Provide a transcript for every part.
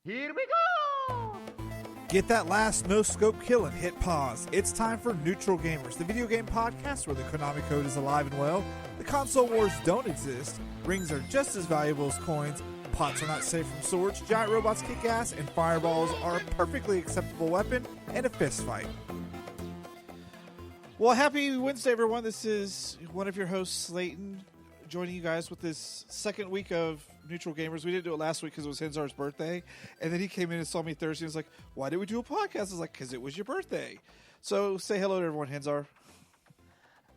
Here we go! Get that last no-scope kill and hit pause. It's time for Neutral Gamers, the video game podcast where the Konami code is alive and well, the console wars don't exist, rings are just as valuable as coins, pots are not safe from swords, giant robots kick ass, and fireballs are a perfectly acceptable weapon in a fist fight. Well, happy Wednesday, everyone. This is one of your hosts, Slaten, joining you guys with this second week of Neutral Gamers. We didn't do it last week because it was Henzar's birthday, and then he came in and saw me Thursday and was like, why did we do a podcast? I was like, because it was your birthday. So say hello to everyone, Henzar.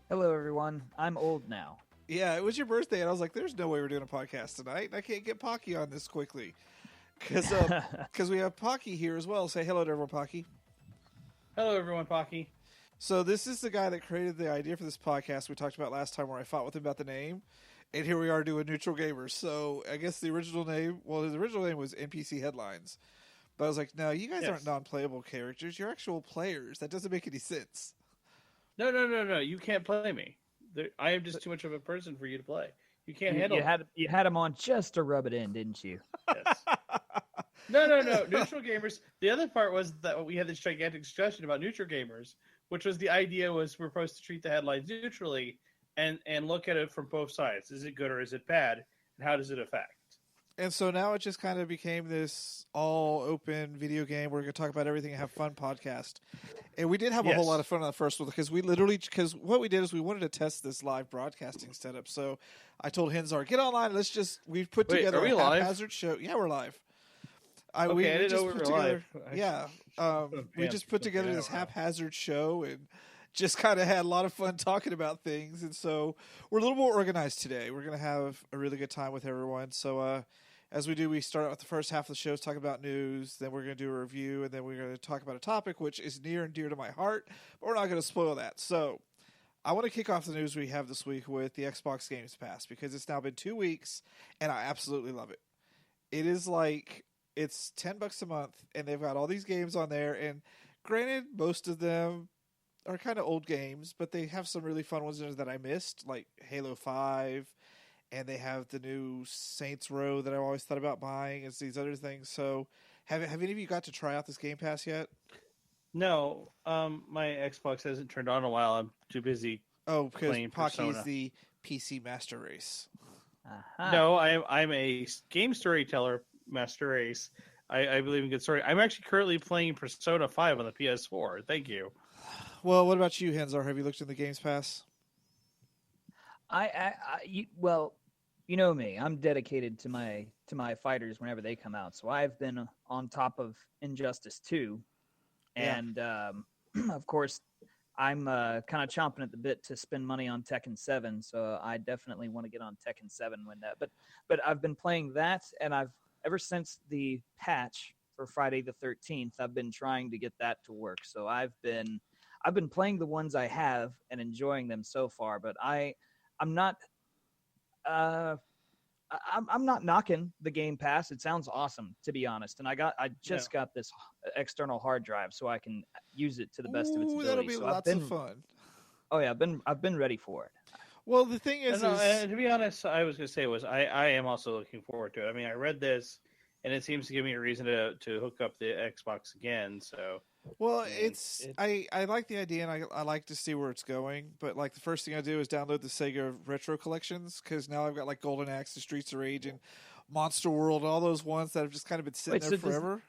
Hello, everyone. I'm old now. Yeah, it was your birthday, and I was like, there's no way we're doing a podcast tonight. I can't get Pocky on this quickly because we have Pocky here as well. Say hello to everyone, Pocky. Hello, everyone, Pocky. So this is the guy that created the idea for this podcast we talked about last time where I fought with him about the name. And here we are doing Neutral Gamers. So I guess the original name, his original name was NPC Headlines. But I was like, no, you guys aren't non-playable characters. You're actual players. That doesn't make any sense. No. You can't play me. I am just too much of a person for you to play. You can't handle it. You had him on just to rub it in, didn't you? Yes. No. Neutral Gamers. The other part was that we had this gigantic discussion about Neutral Gamers, which was the idea was we're supposed to treat the headlines neutrally and look at it from both sides. Is it good or is it bad? And how does it affect? And so now it just kind of became this all-open video game. We're going to talk about everything and have fun podcast. And we did have a whole lot of fun on the first one because because what we did is we wanted to test this live broadcasting setup. So I told Henzar, get online. We've put together a haphazard show. Yeah, we're live. I didn't know we were live. Yeah. We just put together this haphazard show and just kind of had a lot of fun talking about things. And so we're a little more organized today. We're going to have a really good time with everyone. So as we do, we start out with the first half of the show talking about news. Then we're going to do a review. And then we're going to talk about a topic which is near and dear to my heart. But we're not going to spoil that. So I want to kick off the news we have this week with the Xbox Games Pass because it's now been 2 weeks and I absolutely love it. It is like... It's $10 a month, and they've got all these games on there. And granted, most of them are kind of old games, but they have some really fun ones in there that I missed, like Halo 5, and they have the new Saints Row that I always thought about buying. It's these other things. So, have any of you got to try out this Game Pass yet? No, my Xbox hasn't turned on in a while. I'm too busy. Oh, because Pocky Persona. is the PC master race. Uh-huh. No, I'm a game storyteller. Master Race. I believe in good story. I'm actually currently playing Persona 5 on the PS4. Thank you. Well, what about you, Henzar? Have you looked in the Games Pass? Well, you know me. I'm dedicated to my fighters whenever they come out. So I've been on top of Injustice 2, and of course, I'm kind of chomping at the bit to spend money on Tekken 7. So I definitely want to get on Tekken 7 when that. But I've been playing that, and ever since the patch for Friday the 13th, I've been trying to get that to work. So I've been playing the ones I have and enjoying them so far. But I'm not knocking the Game Pass. It sounds awesome, to be honest. And I just got this external hard drive so I can use it to the best of its ability. That'll be lots of fun. Oh yeah, I've been ready for it. Well, the thing is, to be honest, I was going to say I am also looking forward to it. I mean, I read this, and it seems to give me a reason to hook up the Xbox again. So, well, I like the idea, and I like to see where it's going. But like the first thing I do is download the Sega Retro collections because now I've got like Golden Axe, the Streets of Rage, and Monster World, and all those ones that have just kind of been sitting there forever.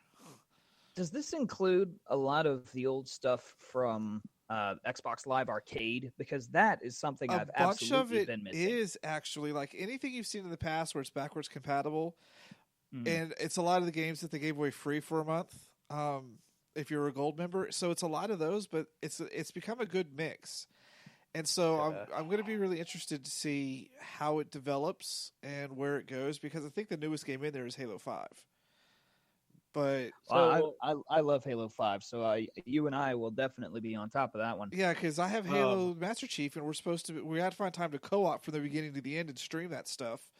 Does this include a lot of the old stuff from Xbox Live Arcade? Because that is something I've absolutely been missing. A bunch of it is actually like anything you've seen in the past where it's backwards compatible, and it's a lot of the games that they gave away free for a month if you're a gold member. So it's a lot of those, but it's become a good mix. And so I'm going to be really interested to see how it develops and where it goes because I think the newest game in there is Halo 5. But I love Halo 5, so you and I will definitely be on top of that one. Yeah, because I have Halo Master Chief, and we had to find time to co-op from the beginning to the end and stream that stuff.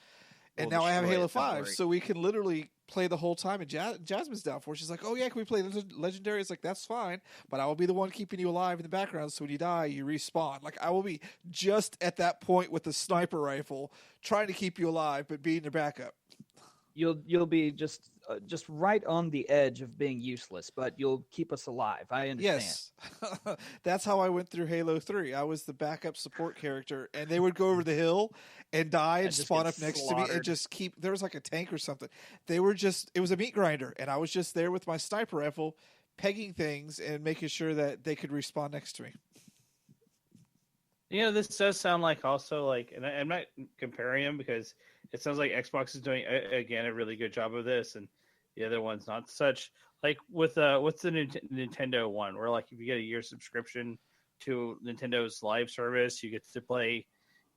And now I have Halo 5, so we can literally play the whole time. And Jasmine's down for it. She's like, oh yeah, can we play Legendary? It's like, that's fine, but I will be the one keeping you alive in the background, so when you die, you respawn. Like, I will be just at that point with the sniper rifle, trying to keep you alive, but being your backup. you'll be just right on the edge of being useless, but you'll keep us alive. I understand. Yes. That's how I went through Halo 3. I was the backup support character, and they would go over the hill and die and And just spawn get up next to me and slaughtered. just keep. There was like a tank or something. It was a meat grinder, and I was just there with my sniper rifle, pegging things and making sure that they could respawn next to me. You know, this does sound like also like, and I'm not comparing them because it sounds like Xbox is doing again a really good job of this, and the other one's not such. Like with what's the Nintendo one, where like if you get a year subscription to Nintendo's live service, you get to play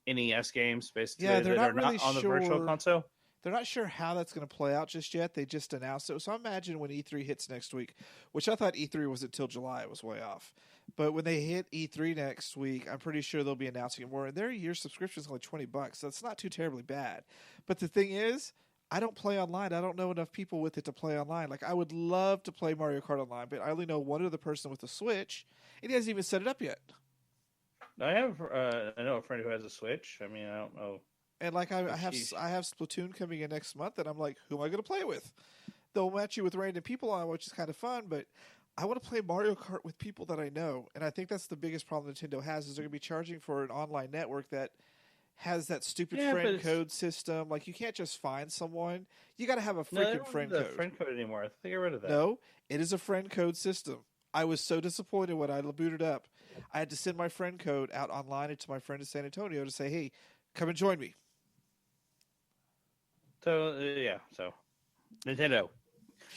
NES games basically Yeah, they're that not are really not on the virtual sure. console. They're not sure how that's going to play out just yet. They just announced it. So I imagine when E3 hits next week, which I thought E3 was until July, it was way off. But when they hit E3 next week, I'm pretty sure they'll be announcing it more. And their year subscription is only $20, so it's not too terribly bad. But the thing is, I don't play online. I don't know enough people with it to play online. Like, I would love to play Mario Kart online, but I only know one other person with a Switch, and he hasn't even set it up yet. I know a friend who has a Switch. I mean, I don't know. And like I have Sheesh. Splatoon coming in next month, and I'm like, who am I going to play it with? They'll match you with random people on, which is kind of fun, but I want to play Mario Kart with people that I know, and I think that's the biggest problem Nintendo has is they're going to be charging for an online network that has that stupid friend code system. Like, you can't just find someone; you got to have a freaking friend code. Friend code anymore. I think I got rid of that. No, it is a friend code system. I was so disappointed when I booted up. I had to send my friend code out online to my friend in San Antonio to say, "Hey, come and join me." So so Nintendo.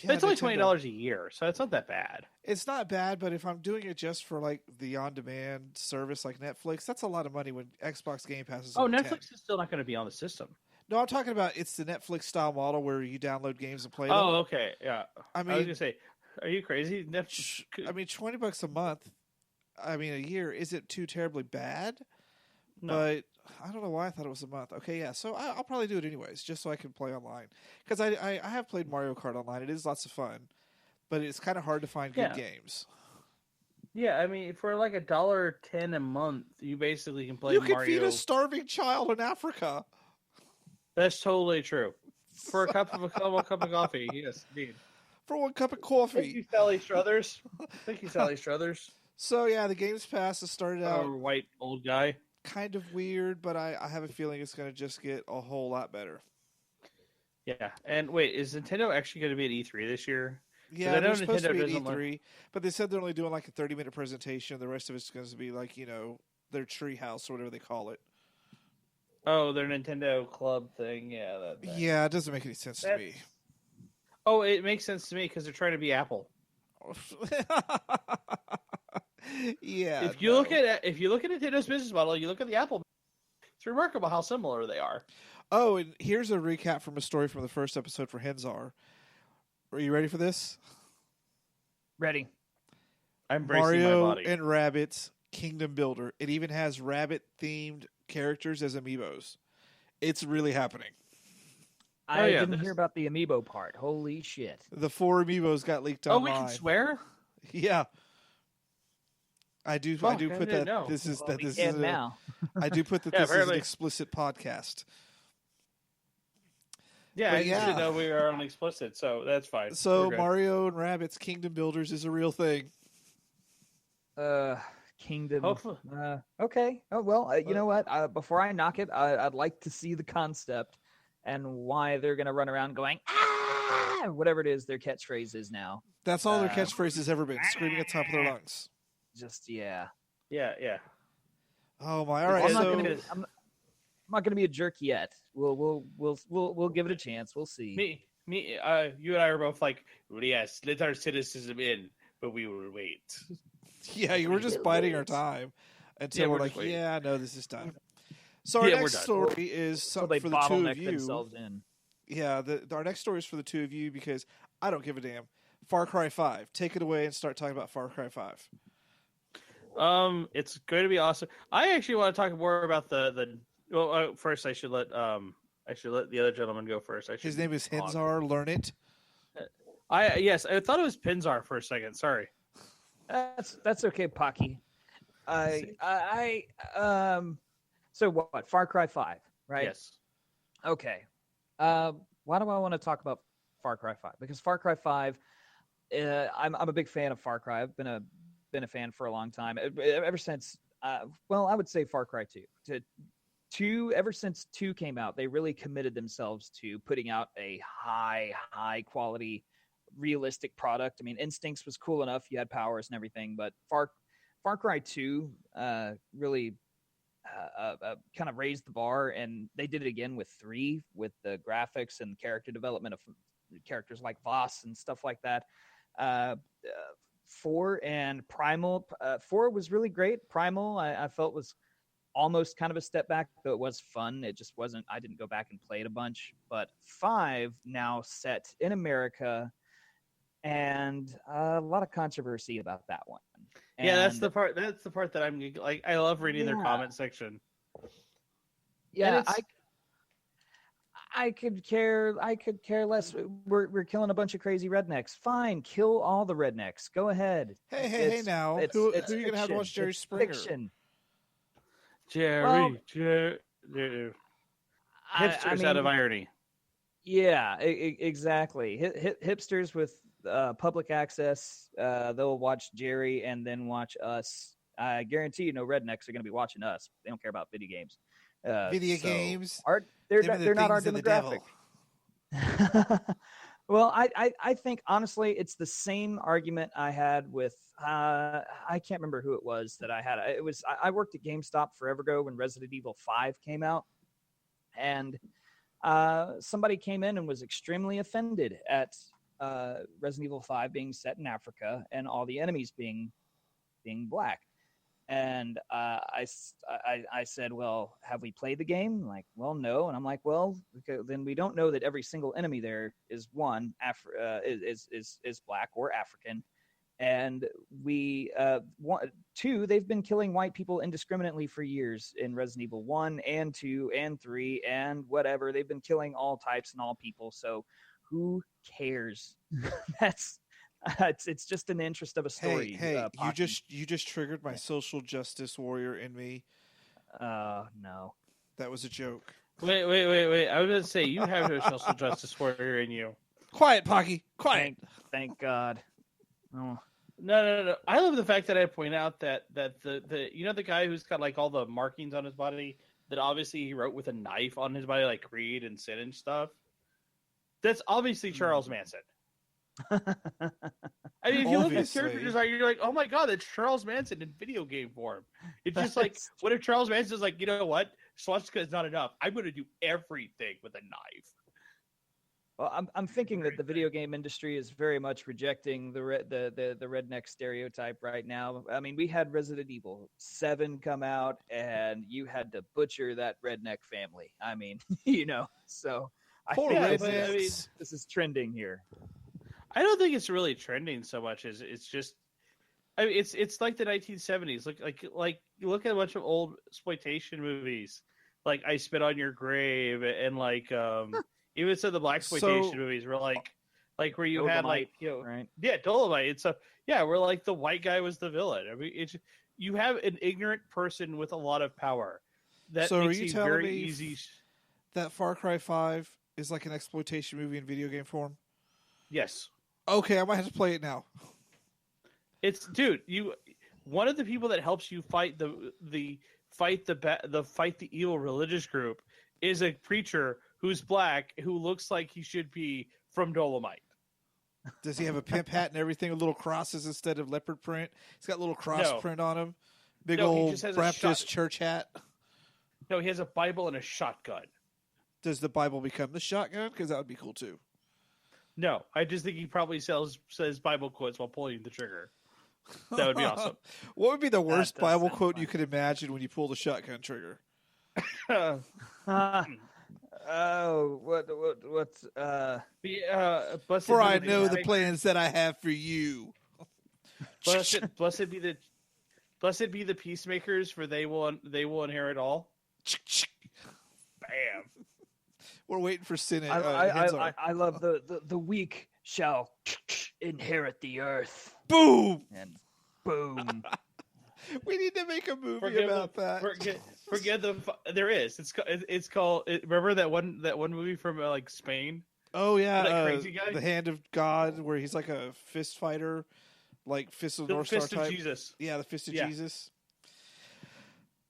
Yeah, But it's only Nintendo. $20 a year, so it's not that bad. It's not bad, but if I'm doing it just for like the on-demand service like Netflix, that's a lot of money when Xbox Game Pass is. Oh, only Netflix 10. is still not going to be on the system. No, I'm talking about it's the Netflix style model where you download games and play them. Oh, okay, yeah. I I was mean, going to say, are you crazy? Netflix. $20 a month. I mean, a year isn't too terribly bad, No. but I don't know why I thought it was a month. Okay, yeah, so I'll probably do it anyways, just so I can play online because I have played Mario Kart online. It is lots of fun, but it's kind of hard to find good games. Yeah, I mean, for like $1.10 a month, you basically can play You can Mario. feed a starving child in Africa. That's totally true. For a cup of coffee, yes, indeed. For one cup of Thank coffee. you, Sally Struthers. Thank you, Sally Struthers. So yeah, the Games Pass has started out Our white old guy. kind of weird, but I have a feeling it's going to just get a whole lot better. Yeah, and wait, is Nintendo actually going to be at E3 this year? Yeah, I know they're supposed to Nintendo be at doesn't E3, but they said they're only doing like a 30-minute presentation. The rest of it's going to be like, their treehouse or whatever they call it. Oh, their Nintendo Club thing. Yeah, that thing. Yeah, it doesn't make any sense to me. Oh, it makes sense to me because they're trying to be Apple. Yeah. If you look at Nintendo's business model, you look at the Apple. It's remarkable how similar they are. Oh, and here's a recap from a story from the first episode for Henzar. Are you ready for this? Ready. I'm bracing Mario my body. and Rabbids Kingdom Builder. It even has rabbit-themed characters as amiibos. It's really happening. I yeah, didn't hear about the amiibo part. Holy shit. The 4 amiibos got leaked Oh, online. we can swear? Yeah. I do Fuck, I put didn't that know. this is Well, that we this can is a, now. I do put that Yeah, this is an apparently. explicit podcast. Yeah, But I yeah. didn't know we were on explicit, so that's fine. So We're good. Mario and Rabbids Kingdom Builders is a real thing. Kingdom. Hopefully. Okay. Oh well. You know what? Before I knock it, I'd like to see the concept and why they're gonna run around going ah, whatever it is their catchphrase is now. That's all their catchphrase has ever been, screaming at the top of their lungs. Just yeah. Yeah. Oh my! All right, I'm so not gonna be a jerk yet. We'll give it a chance. We'll see. You and I are both like, yes, let our cynicism in, but we will wait. yeah, you were just biding our time until Yeah, we're we're like, just waiting. yeah, no, this is done. So our Yeah, we're next done. story is So something they for the two of bottleneck you. themselves in. Yeah, our next story is for the two of you because I don't give a damn. Far Cry 5. Take it away and start talking about Far Cry 5. It's going to be awesome. I actually want to talk more about the. Well, first I should let the other gentleman go first. His name is Henzar. Learn it. Yes, I thought it was Pinzar for a second. Sorry. That's okay, Pocky. So what? Far Cry 5, right? Yes. Okay. why do I want to talk about Far Cry 5? Because Far Cry 5, I'm a big fan of Far Cry. I've been a fan for a long time, ever since. Well, I would say Far Cry 2. Ever since 2 came out, they really committed themselves to putting out a high quality, realistic product. I mean, Instincts was cool enough; you had powers and everything, but Far Cry 2 really kind of raised the bar, and they did it again with 3, with the graphics and character development of characters like Voss and stuff like that. 4 and Primal. 4 was really great. Primal, I felt was almost kind of a step back, though it was fun. It just wasn't. I didn't go back and play it a bunch. But 5 now set in America, and a lot of controversy about that one. And, yeah, that's the part. That's the part that I'm like. I love reading their comment section. Yeah, I could care less. We're killing a bunch of crazy rednecks. Fine, kill all the rednecks. Go ahead. Hey now. Who are you gonna have to watch Jerry Springer? Fiction. Jerry. Hipsters out of irony. Yeah, exactly. Hipsters with public access, they'll watch Jerry and then watch us. I guarantee you, no rednecks are going to be watching us. They don't care about video games. Games. They're not our demographic. Well, I think honestly, it's the same argument I had with I can't remember who it was that I had. I worked at GameStop forever ago when Resident Evil 5 came out, and somebody came in and was extremely offended at Resident Evil 5 being set in Africa and all the enemies being black. And I said, well, have we played the game? Like, well, no. And I'm like, well, okay, then we don't know that every single enemy there is is black or African. And two, they've been killing white people indiscriminately for years in Resident Evil 1 and 2 and 3 and whatever. They've been killing all types and all people. So who cares? It's just an interest of a story. Hey, you just triggered my social justice warrior in me. No. That was a joke. Wait. I was going to say, you have no social justice warrior in you. Quiet, Pocky. Quiet. Thank God. Oh. No. I love the fact that I point out that the you know the guy who's got like all the markings on his body that obviously he wrote with a knife on his body, like Creed and Sin and stuff. That's obviously Charles Manson. I mean, if you look at character design, you're like, oh my God, that's Charles Manson in video game form. It's just like, what if Charles Manson's like, you know what? Swastika is not enough. I'm going to do everything with a knife. Well, I'm thinking that the video game industry is very much rejecting the redneck stereotype right now. I mean, we had Resident Evil 7 come out, and you had to butcher that redneck family. I mean, so I think this is trending here. I don't think it's really trending so much as it's just. I mean, it's like the 1970s. Like you look at a bunch of old exploitation movies, like I Spit on Your Grave, and like even some of the black exploitation movies were like where you had like right? Yeah, Dolomite. It's where like the white guy was the villain. I mean, you have an ignorant person with a lot of power. That so makes are you it telling very me easy. That Far Cry 5 is like an exploitation movie in video game form? Yes. Okay, I might have to play it now. It's one of the people that helps you fight the evil religious group is a preacher who's black who looks like he should be from Dolomite. Does he have a pimp hat and everything with little crosses instead of leopard print? He's got a little cross print on him. Big old Baptist church hat. No, he has a Bible and a shotgun. Does the Bible become the shotgun? Because that would be cool too. No, I just think he probably says Bible quotes while pulling the trigger. That would be awesome. What would be the worst Bible quote you could imagine when you pull the shotgun trigger? What's for I know the plans that I have for you. Blessed be the peacemakers, for they will inherit all. Bam. We're waiting for Sin. I love the weak shall inherit the earth. Boom and boom. We need to make a movie about that. Forget the. There is. It's called. Remember that one movie from like Spain Oh yeah, That crazy guy? the Hand of God, where he's like a fist fighter, like Fist of the North Star Fist of type. Jesus. Yeah, the Fist of Yeah. Jesus.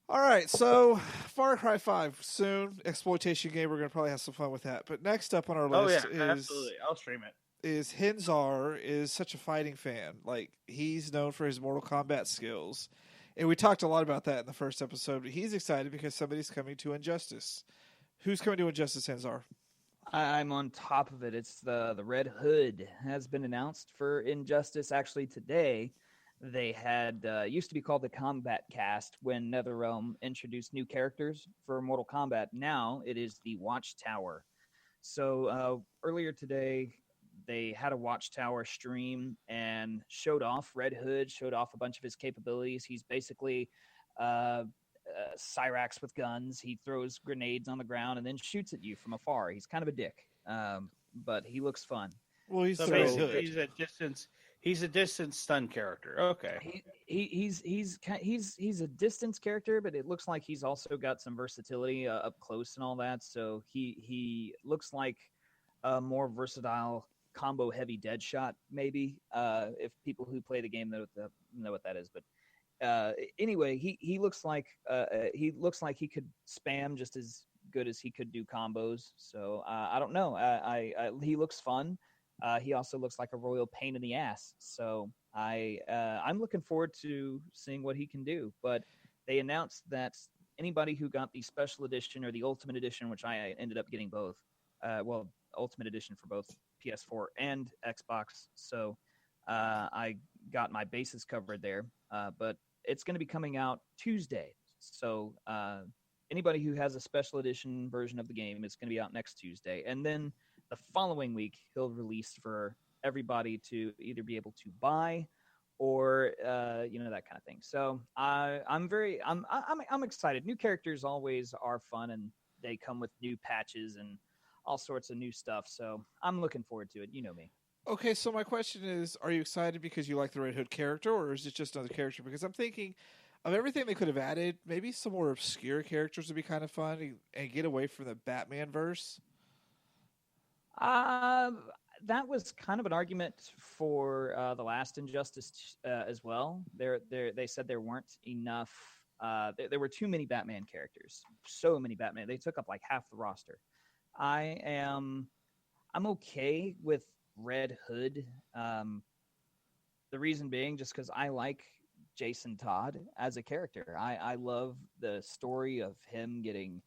All right, so Far Cry 5 soon, exploitation game. We're gonna probably have some fun with that. But next up on our Oh list yeah, absolutely. I'll stream it. is Henzar is such a fighting fan. Like he's known for his Mortal Kombat skills, and we talked a lot about that in the first episode. But he's excited because somebody's coming to Injustice. Who's coming to Injustice, Henzar? I'm on top of it. It's the Red Hood has been announced for Injustice. Actually, today they had used to be called the Combat Cast when NetherRealm introduced new characters for Mortal Kombat. Now it is the Watchtower. So earlier today they had a Watchtower stream and showed off Red Hood, showed off a bunch of his capabilities. He's basically Cyrax with guns. He throws grenades on the ground and then shoots at you from afar. He's kind of a dick, but he looks fun. Well, he's So the Red basically, Hood. he's a distance stun character. Okay. He's a distance character, but it looks like he's also got some versatility up close and all that. So he looks like a more versatile combo heavy Deadshot, maybe. If people who play the game know what that is, but. Anyway, he looks like he could spam just as good as he could do combos. So I don't know. He looks fun. He also looks like a royal pain in the ass. So I'm looking forward to seeing what he can do. But they announced that anybody who got the special edition or the ultimate edition, which I ended up getting both, ultimate edition for both PS4 and Xbox. So I got my bases covered there. But it's going to be coming out Tuesday. So anybody who has a special edition version of the game is going to be out next Tuesday. And then the following week, he'll release for everybody to either be able to buy or, that kind of thing. So I'm excited. New characters always are fun, and they come with new patches and all sorts of new stuff. So I'm looking forward to it. You know me. Okay, so my question is, are you excited because you like the Red Hood character, or is it just another character? Because I'm thinking of everything they could have added, maybe some more obscure characters would be kind of fun and get away from the Batman verse. That was kind of an argument for the last Injustice as well. They said there weren't enough. There were too many Batman characters. So many Batman. They took up like half the roster. I'm okay with Red Hood. The reason being just because I like Jason Todd as a character. I love the story of him getting,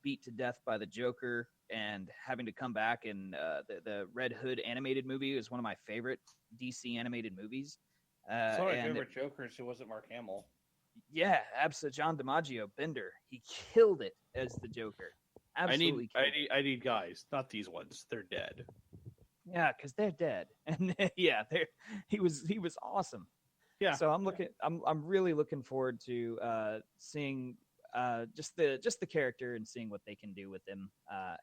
beat to death by the Joker and having to come back. And the Red Hood animated movie is one of my favorite DC animated movies. It's one of my favorite Jokers who wasn't Mark Hamill. Yeah, absolutely. John DiMaggio, Bender. He killed it as the Joker. Absolutely. I need guys, not these ones. They're dead. Yeah, because they're dead, and yeah, he was awesome. Yeah. So I'm really looking forward to seeing just the character and seeing what they can do with him.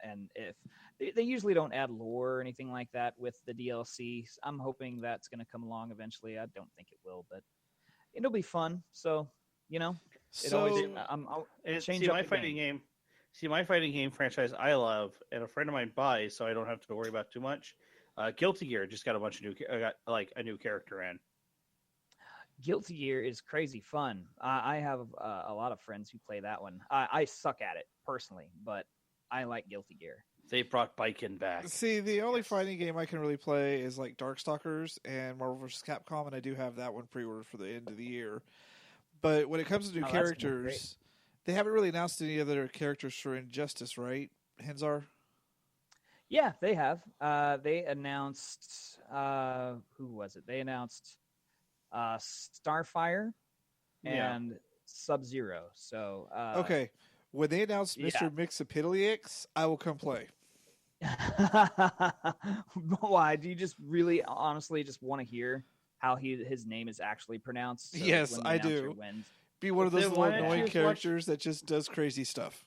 And if they usually don't add lore or anything like that with the DLC, I'm hoping that's going to come along eventually. I don't think it will, but it'll be fun. So my fighting game. See, my fighting game franchise I love, and a friend of mine buys, so I don't have to worry about too much. Guilty Gear just got a bunch of a new character in. Guilty Gear is crazy fun. I have a lot of friends who play that one. I suck at it personally, but I like Guilty Gear. They brought Biken back. See, the only fighting game I can really play is like Darkstalkers and Marvel vs. Capcom, and I do have that one pre-ordered for the end of the year. But when it comes to new characters, they haven't really announced any other characters for Injustice, right, Henzar? Yeah, they have. They announced who was it? They announced Starfire and Sub-Zero. So okay, when they announce Mr. Mixapitaliix, I will come play. Why? Do you just really, honestly, just want to hear how his name is actually pronounced? So yes, I do. Be one of those little annoying characters that just does crazy stuff.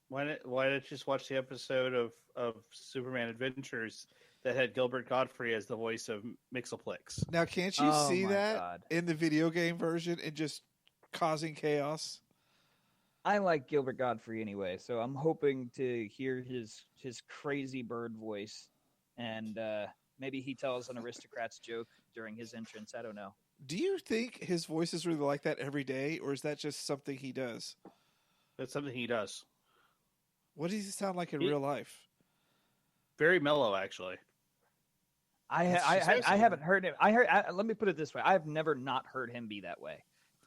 Why not just watch the episode of Superman Adventures that had Gilbert Godfrey as the voice of Mixaplex? Now, can't you see that in the video game version and just causing chaos? I like Gilbert Godfrey anyway, so I'm hoping to hear his crazy bird voice, and maybe he tells an aristocrat's joke during his entrance. I don't know. Do you think his voice is really like that every day, or is that just something he does? That's something he does. What does he sound like in real life? Very mellow, actually. I haven't heard him. Let me put it this way: I have never not heard him be that way.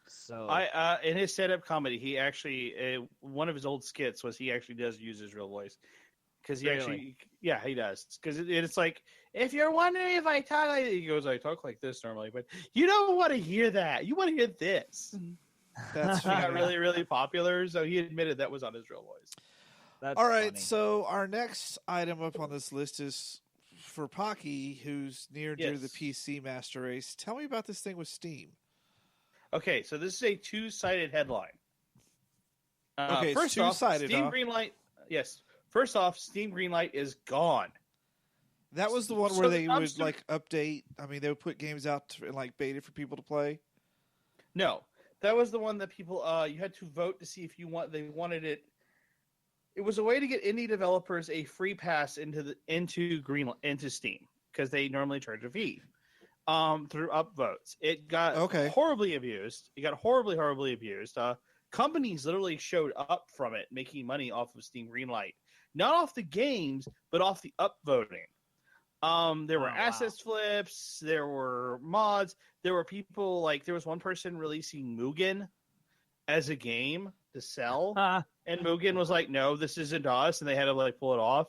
So in his stand-up comedy, he actually one of his old skits was he actually does use his real voice because he actually he does because it's like if you're wondering if I talk like he goes I talk like this normally, but you don't want to hear that. You want to hear this. That's he got really really popular, so he admitted that was on his real voice. That's all right. funny. So our next item up on this list is for Pocky, who's near and dear to the PC Master Race. Tell me about this thing with Steam. Okay, so this is a two-sided headline. Okay, first two-sided. Steam Greenlight. Yes. First off, Steam Greenlight is gone. That was the one where they would like update. I mean, they would put games out in like beta for people to play. No, that was the one that people you had to vote to see if they wanted it. It was a way to get indie developers a free pass into Steam because they normally charge a fee. Through upvotes. It got horribly abused. It got horribly abused. Companies literally showed up from it, making money off of Steam Greenlight. Not off the games, but off the upvoting. There were assets flips. There were mods. There were people, like, there was one person releasing Mugen as a game to sell. And Mugen was like, no, this isn't us. And they had to, like, pull it off.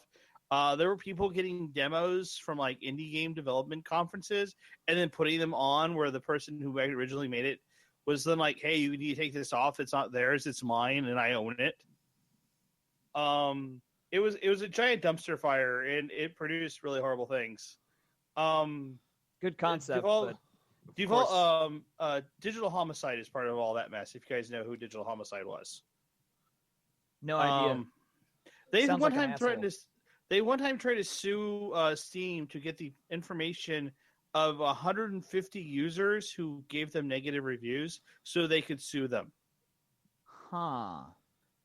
There were people getting demos from like indie game development conferences and then putting them on where the person who originally made it was then like, hey, you need to take this off. It's not theirs. It's mine. And I own it. It was a giant dumpster fire and it produced really horrible things. Good concept. Digital Homicide is part of all that mess. If you guys know who Digital Homicide was. No idea. They one time tried to sue Steam to get the information of 150 users who gave them negative reviews so they could sue them.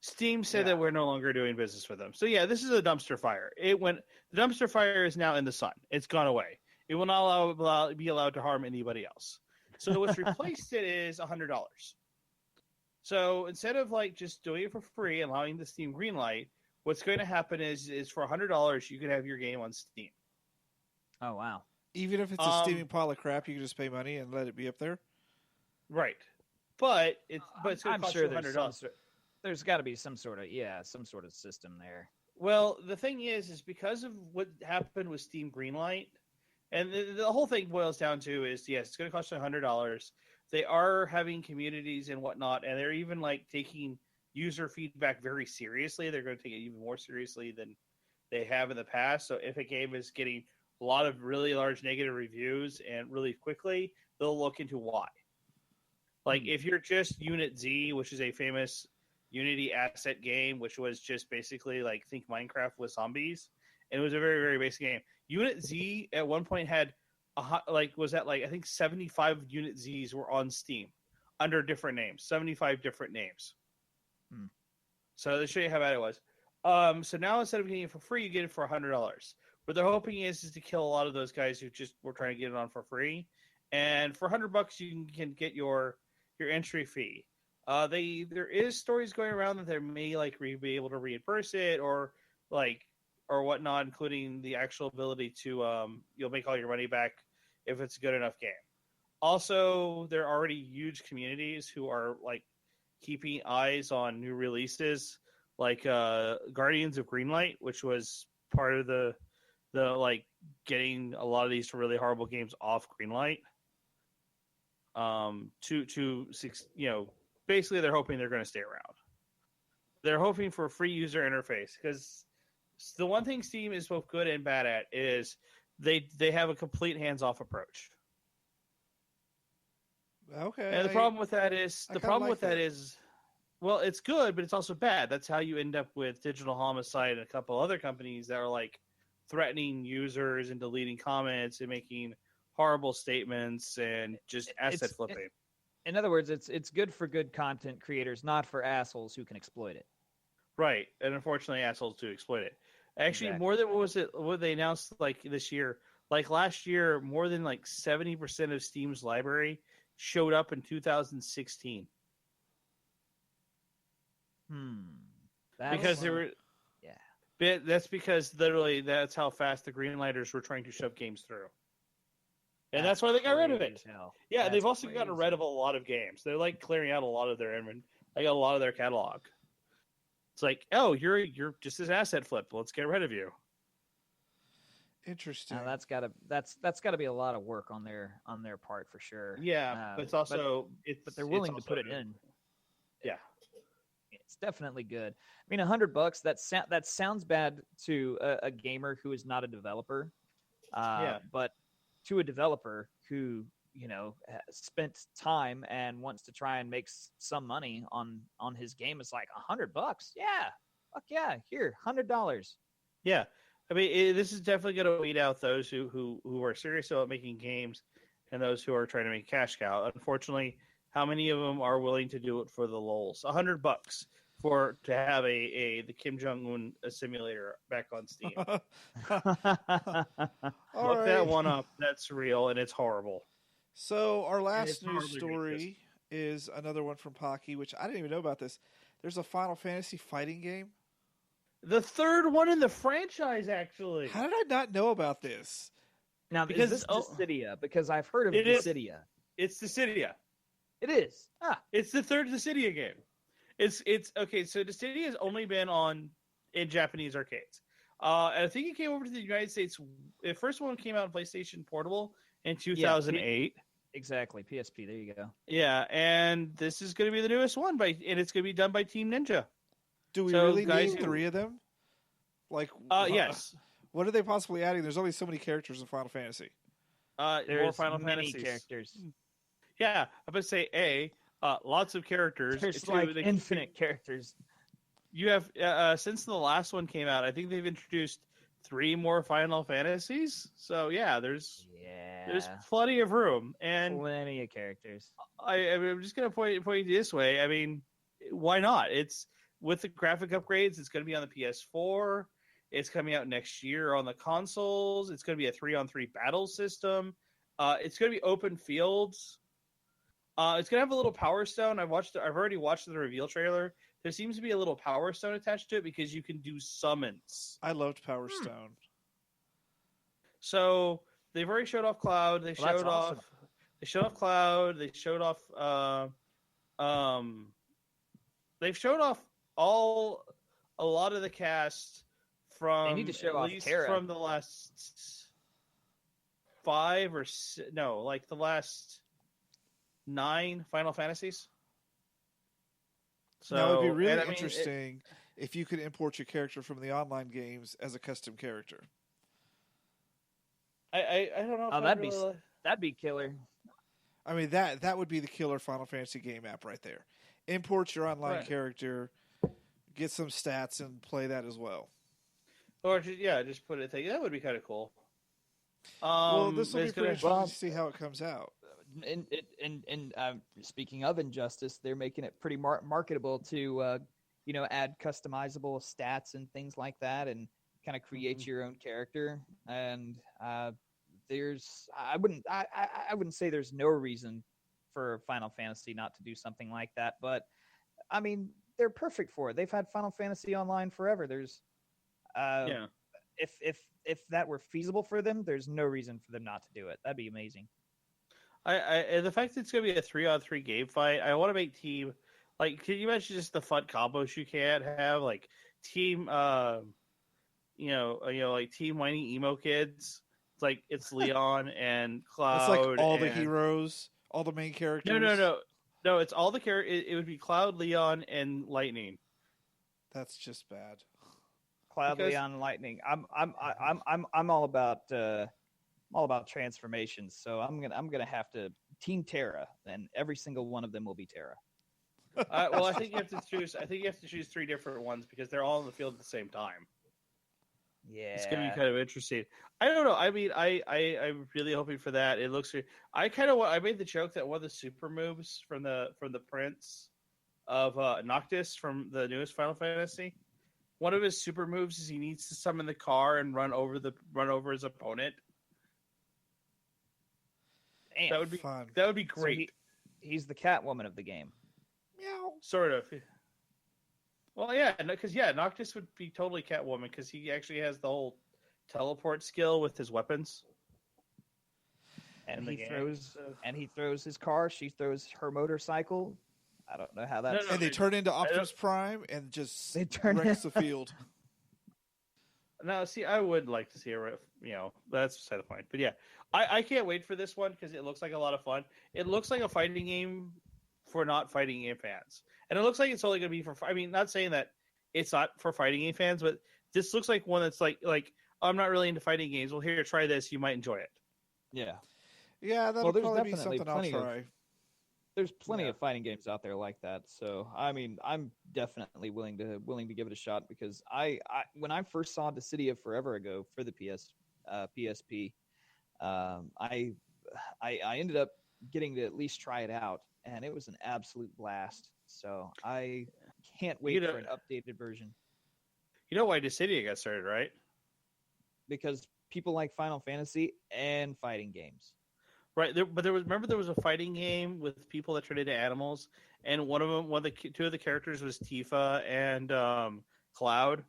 Steam said that we're no longer doing business with them. So yeah, this is a dumpster fire. The dumpster fire is now in the sun. It's gone away. It will not be allowed to harm anybody else. So what's replaced it is $100. So instead of like just doing it for free and allowing the Steam Greenlight, what's going to happen is for $100 you can have your game on Steam. Oh wow! Even if it's a steaming pile of crap, you can just pay money and let it be up there. Right, but it's going to cost you $100. There's got to be some sort of system there. Well, the thing is because of what happened with Steam Greenlight, and the whole thing boils down to is yes, it's going to cost you $100. They are having communities and whatnot, and they're even like taking user feedback very seriously. They're going to take it even more seriously than they have in the past. So if a game is getting a lot of really large negative reviews and really quickly, they'll look into why. Like if you're just Unit Z, which is a famous Unity asset game, which was just basically like think Minecraft with zombies, and it was a very, very basic game. Unit Z at one point had I think 75 Unit Zs were on Steam under different names, 75 different names. So to show you how bad it was. So now instead of getting it for free, you get it for $100. What they're hoping is to kill a lot of those guys who just were trying to get it on for free. And for $100, you can get your entry fee. There is stories going around that they may be able to reimburse it or whatnot, including the actual ability to you'll make all your money back if it's a good enough game. Also, there are already huge communities who are like keeping eyes on new releases, like Guardians of Greenlight, which was part of the getting a lot of these really horrible games off Greenlight. Basically they're hoping they're going to stay around. They're hoping for a free user interface because the one thing Steam is both good and bad at is they have a complete hands-off approach. Okay. And the problem with that is well, it's good, but it's also bad. That's how you end up with Digital Homicide and a couple other companies that are like threatening users and deleting comments and making horrible statements and just asset flipping. In other words, it's good for good content creators, not for assholes who can exploit it. Right, and unfortunately, assholes do exploit it. Actually, Exactly. more than what they announced like this year. Like last year, more than like 70% of Steam's library showed up in 2016 because That's they were. yeah. That's because literally that's how fast the greenlighters were trying to shove games through, and that's why they got rid of crazy it. as hell. Yeah, That's they've also crazy. gotten rid of a lot of games. They're like clearing out a lot of their I got a lot of their catalog. It's like, oh, you're just this asset flip. Let's get rid of you. Interesting. Now that's gotta be a lot of work on their part for sure. Yeah, but it's also but they're willing to put it in. Yeah, it's definitely good. I mean, $100 that sounds bad to a gamer who is not a developer. But to a developer who spent time and wants to try and make some money on his game, it's like $100. Yeah, fuck yeah, here, $100. Yeah, I mean, this is definitely going to weed out those who are serious about making games and those who are trying to make cash cow. Unfortunately, how many of them are willing to do it for the lols? $100 to have the Kim Jong-un simulator back on Steam. Look that one up. That's real and it's horrible. So our last news story is another one from Pocky, which I didn't even know about this. There's a Final Fantasy fighting game. The third one in the franchise, actually. How did I not know about this? Now, because is this Dissidia? Because I've heard of Dissidia. It's Dissidia. It is. It's the third Dissidia game. It's okay. So Dissidia has only been in Japanese arcades. And I think it came over to the United States. The first one came out on PlayStation Portable in 2008. Exactly, PSP. There you go. Yeah, and this is going to be the newest one, and it's going to be done by Team Ninja. Do we really need three of them? Like, yes. What are they possibly adding? There's only so many characters in Final Fantasy. There's more Final many Fantasies. Characters. Yeah, I'm going to say lots of characters. There's like infinite characters. You have since the last one came out, I think they've introduced 3 more Final Fantasies. So yeah, there's plenty of room and plenty of characters. I'm just gonna point you this way. I mean, why not? It's with the graphic upgrades. It's going to be on the PS4. It's coming out next year on the consoles. It's going to be a 3-on-3 battle system. It's going to be open fields. It's going to have a little Power Stone. I've already watched the reveal trailer. There seems to be a little Power Stone attached to it because you can do summons. I loved Power Stone. So they've already showed off Cloud. They showed off. They showed off Cloud. They showed off. They've showed off a lot of the cast from they need to show at off least Terra. From the last 5 or the last 9 Final Fantasies. So now it'd be really interesting if you could import your character from the online games as a custom character. I don't know. If that'd be killer. I mean that would be the killer Final Fantasy game app right there. Import your online character, get some stats, and play that as well. Or just put it. That would be kind of cool. Well, this will be pretty interesting to see how it comes out. And speaking of Injustice, they're making it pretty marketable to add customizable stats and things like that, and kind of create your own character. And I wouldn't say there's no reason for Final Fantasy not to do something like that, but I mean they're perfect for it. They've had Final Fantasy Online forever. There's if that were feasible for them, there's no reason for them not to do it. That'd be amazing. The fact that it's gonna be a 3-on-3 game fight, I want to make team. Like, can you imagine just the fun combos you can't have? Like team, like team whiny emo kids. It's like it's Leon and Cloud. It's like all the heroes, all the main characters. No. It's all the characters. It would be Cloud, Leon, and Lightning. That's just bad. Cloud, Leon, and Lightning. I'm all about transformations. So I'm gonna have to Team Terra, and every single one of them will be Terra. Well, I think you have to choose. I think you have to choose 3 different ones because they're all in the field at the same time. Yeah, It's gonna be kind of interesting. I don't know. I mean, I'm really hoping for that. It looks. I made the joke that one of the super moves from the prince of Noctis from the newest Final Fantasy. One of his super moves is he needs to summon the car and run over his opponent. damn. Fun. That would be So great. he's the Catwoman of the game. Meow. Sort of. Well, yeah, because Noctis would be totally Catwoman because he actually has the whole teleport skill with his weapons. And he throws his car. She throws her motorcycle. I don't know how that's. And they turn into Optimus Prime and just wrecks the field. No, see, I would like to see her. That's beside the point. But yeah, I can't wait for this one because it looks like a lot of fun. It looks like a fighting game for not fighting game fans, and it looks like it's only going to be for. I mean, not saying that it's not for fighting game fans, but this looks like one that's like I'm not really into fighting games. Well, here, try this. You might enjoy it. Yeah. Yeah, that'll probably be something I'll try. There's plenty of fighting games out there like that. So, I mean, I'm definitely willing to give it a shot because I when I first saw Dissidia forever ago for the PSP, I ended up getting to at least try it out, and it was an absolute blast. So I can't wait for an updated version. You know why Dissidia got started, right? Because people like Final Fantasy and fighting games. Right, there was a fighting game with people that turned into animals, and two of the characters was Tifa and Cloud,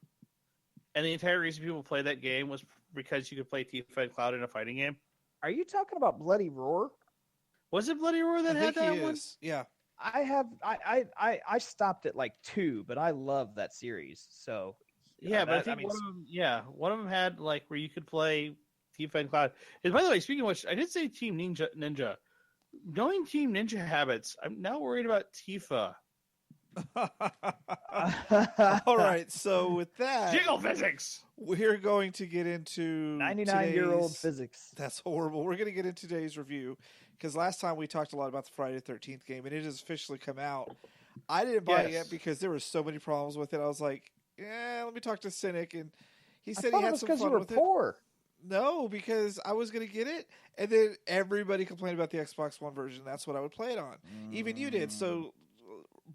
and the entire reason people played that game was because you could play Tifa and Cloud in a fighting game. Are you talking about Bloody Roar? Was it Bloody Roar that had that one? Yeah, I stopped at like 2, but I love that series. So yeah, but I think one of them had like where you could play Tifa and Cloud. And by the way, speaking of which, I did say Team Ninja. Knowing Team Ninja habits, I'm now worried about Tifa. All right, so with that, jiggle physics. We're going to get into 99-year-old physics. That's horrible. We're going to get into today's review because last time we talked a lot about the Friday the 13th game, and it has officially come out. I didn't buy it yet because there were so many problems with it. I was like, yeah, let me talk to Cynic, and he said he had some fun with it. Poor. No, because I was going to get it, and then everybody complained about the Xbox One version. That's what I would play it on. Even you did. So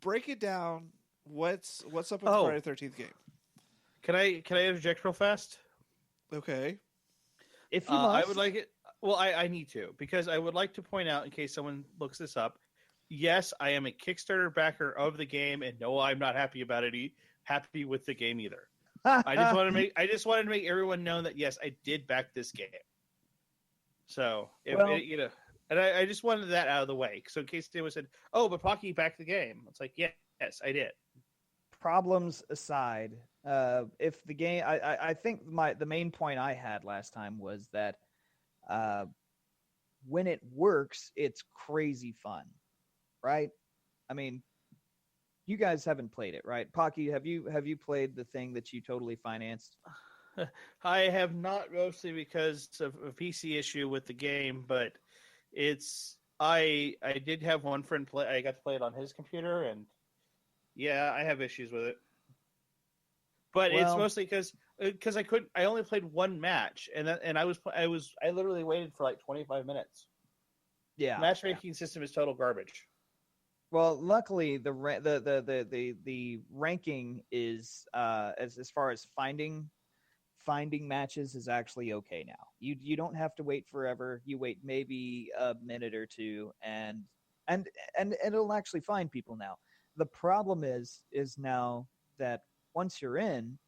break it down. What's up with the Friday the 13th game? Can I interject real fast? Okay. If you must. I would like it. Well, I need to because I would like to point out in case someone looks this up. Yes, I am a Kickstarter backer of the game, and no, I'm not happy about it. Happy with the game either. I just wanted to make everyone know that yes, I did back this game. So and I just wanted that out of the way. So in case anyone said, "Oh, but Pocky backed the game," it's like, yes, I did. Problems aside, if the game, I think the main point I had last time was that when it works, it's crazy fun, right? I mean, you guys haven't played it, right? Pocky, have you played the thing that you totally financed? I have not, mostly because of a PC issue with the game, but I did have one friend play. I got to play it on his computer, and yeah, I have issues with it. But it's mostly because I only played one match, and I literally waited for like 25 minutes. Yeah, matchmaking system is total garbage. Well, luckily the ranking is as far as finding matches is actually okay now. You don't have to wait forever. You wait maybe a minute or two, and it'll actually find people now. The problem is now that once you're in,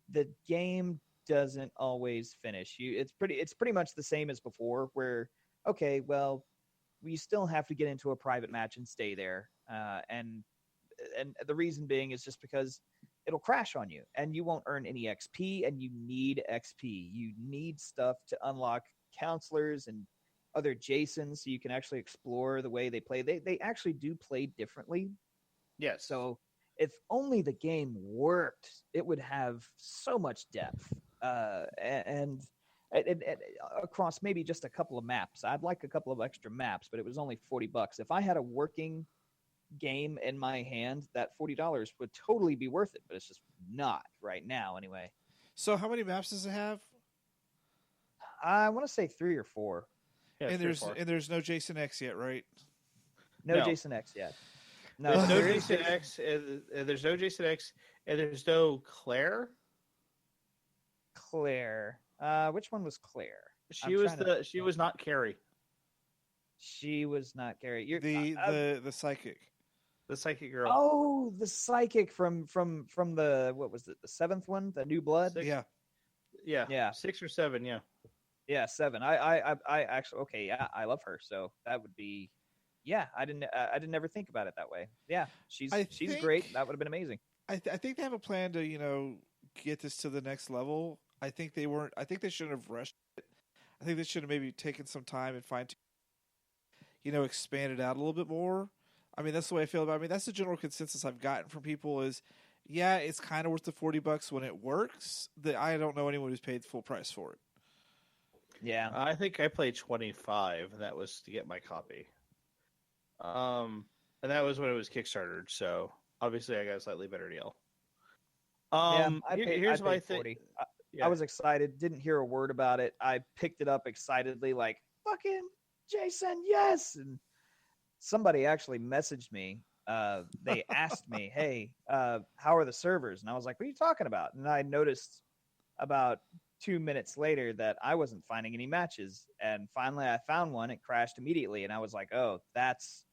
the game doesn't always finish. It's pretty much the same as before, where okay, well, we still have to get into a private match and stay there. And the reason being is just because it'll crash on you and you won't earn any XP, and you need XP. You need stuff to unlock counselors and other Jasons so you can actually explore the way they play. They actually do play differently. Yes. So if only the game worked, it would have so much depth. And across maybe just a couple of maps. I'd like a couple of extra maps, but it was only $40. If I had a working game in my hand, that $40 would totally be worth it, but it's just not right now anyway. So how many maps does it have? I want to say 3 or 4. Yeah, And 3 or 4. there's no Jason X yet, right? No, No. Jason X yet. No, There's no there is Jason X. There's no Jason X, and there's no Claire. Claire. Which one was Claire? She was not Carrie. She was not Gary. You're The psychic. The psychic girl. Oh, the psychic from the what was it? The 7th one, the New Blood. 6? Yeah. Yeah. 6 or 7. Yeah. Yeah, 7. I actually okay. Yeah, I love her. So that would be. Yeah, I didn't ever think about it that way. Yeah, she's great. That would have been amazing. I think they have a plan to get this to the next level. I think they weren't. I think they shouldn't have rushed it. I think they should have maybe taken some time and expand it out a little bit more. I mean, that's the way I feel about it. I mean, that's the general consensus I've gotten from people is, yeah, it's kind of worth the $40 when it works. I don't know anyone who's paid full price for it. Yeah, I think I played 25, and that was to get my copy. And that was when it was Kickstarted, so obviously I got a slightly better deal. Here's my thing. I was excited. Didn't hear a word about it. I picked it up excitedly, like fucking Jason, yes. And somebody actually messaged me. They asked me, "Hey, how are the servers?" And I was like, "What are you talking about?" And I noticed about 2 minutes later that I wasn't finding any matches. And finally, I found one. It crashed immediately, and I was like, "Oh, that's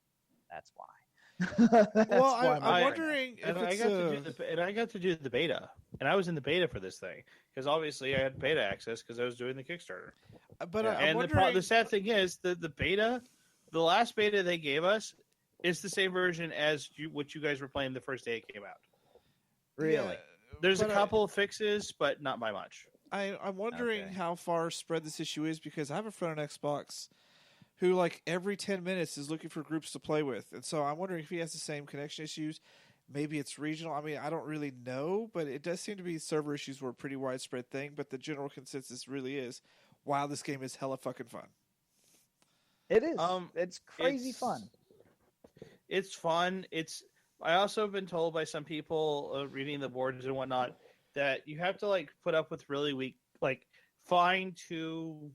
why." I'm wondering if I got to do the beta, and I was in the beta for this thing because obviously I had beta access because I was doing the Kickstarter. But and the sad thing is the beta, the last beta they gave us, is the same version as what you guys were playing the first day it came out. Really? Yeah, There's a couple of fixes, but not by much. I'm wondering how far spread this issue is because I have a friend on Xbox who, like, every 10 minutes is looking for groups to play with. And so I'm wondering if he has the same connection issues. Maybe it's regional. I mean, I don't really know, but it does seem to be server issues were a pretty widespread thing. But the general consensus really is, wow, this game is hella fucking fun. It is. It's crazy fun. It's fun. I also have been told by some people reading the boards and whatnot that you have to like put up with really weak, like find 2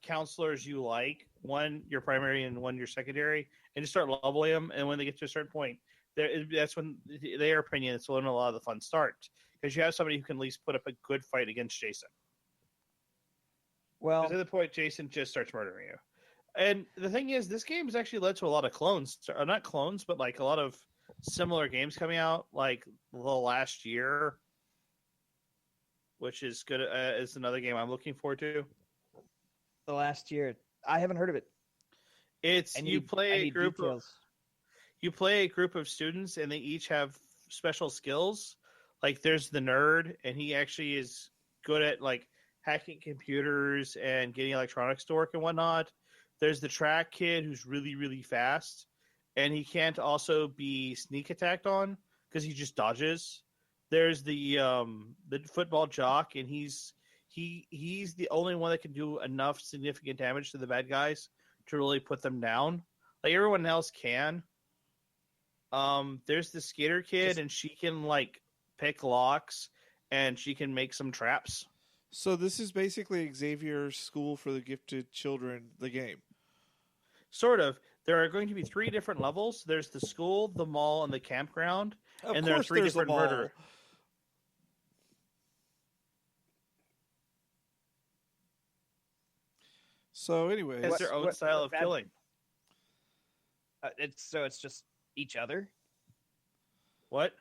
counselors you like, one your primary and one your secondary, and just start leveling them. And when they get to a certain point, that's when their opinion is when a lot of the fun starts because you have somebody who can at least put up a good fight against Jason. Well, at the point Jason just starts murdering you. And the thing is, this game has actually led to a lot of clones, or not clones, but like a lot of similar games coming out, like the last year, which is good. Is another game I'm looking forward to. The last year, I haven't heard of it. You play a group of students, and they each have special skills. Like there's the nerd, and he actually is good at like hacking computers and getting electronics to work and whatnot. There's the track kid who's really, really fast, and he can't also be sneak attacked on because he just dodges. There's the football jock, and he's the only one that can do enough significant damage to the bad guys to really put them down. Like everyone else can. There's the skater kid, and she can like pick locks, and she can make some traps. So this is basically Xavier's School for the Gifted Children, the game. Sort of. There are going to be 3 different levels. There's the school, the mall, and the campground. And there are 3 different murderers. So anyway, it's their own style of killing. It's just each other. What?